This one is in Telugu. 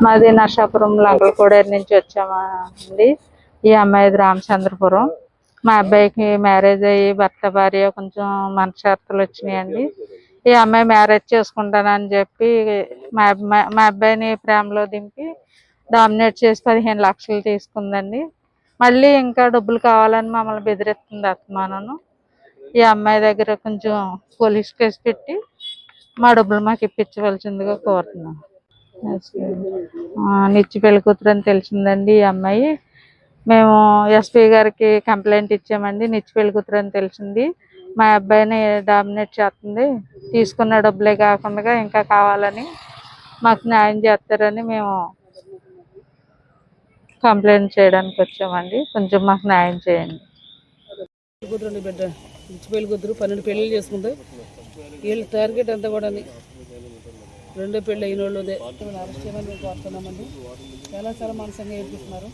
మాది నర్సాపురం లంకలకోడేరు నుంచి వచ్చామండి. ఈ అమ్మాయిది రామచంద్రపురం. మా అబ్బాయికి మ్యారేజ్ అయ్యి భర్త భార్య కొంచెం మనస్పర్ధలు వచ్చినాయండి. ఈ అమ్మాయి మ్యారేజ్ చేసుకుంటానని చెప్పి మా అబ్బాయిని ప్రేమలో దింపి డామినేట్ చేసి 15 లక్షలు తీసుకుందండి. మళ్ళీ ఇంకా డబ్బులు కావాలని మమ్మల్ని బెదిరిస్తుంది అత్తమానను. ఈ అమ్మాయి దగ్గర కొంచెం పోలీస్ కేసు పెట్టి మా డబ్బులు మాకు ఇప్పించవలసిందిగా కోరుతున్నాం. నిత్య పెళ్లి కూతురు అని తెలిసిందండి. ఈ అమ్మాయి మేము ఎస్పీ గారికి కంప్లైంట్ ఇచ్చామండి. నిత్య పెళ్లి కూతురు అని తెలిసింది. మా అబ్బాయిని డామినేట్ చేస్తుంది. తీసుకున్న డబ్బులే కాకుండా ఇంకా కావాలని మాకు న్యాయం చేస్తారని మేము కంప్లైంట్ చేయడానికి వచ్చామండి. కొంచెం మాకు న్యాయం చేయండి. కూతురు బిడ్డ నిత్య పెళ్లి కూతురు 12 పెళ్ళిళ్ళు చేసుకుంటే వీళ్ళ టార్గెట్ అంతా కూడా రెండో పెళ్ళి అయిన వాళ్ళు అరెస్ట్ చేయమని మేము కోరుతున్నామండి. చాలా మానసికంగా ఏర్పిస్తున్నారు.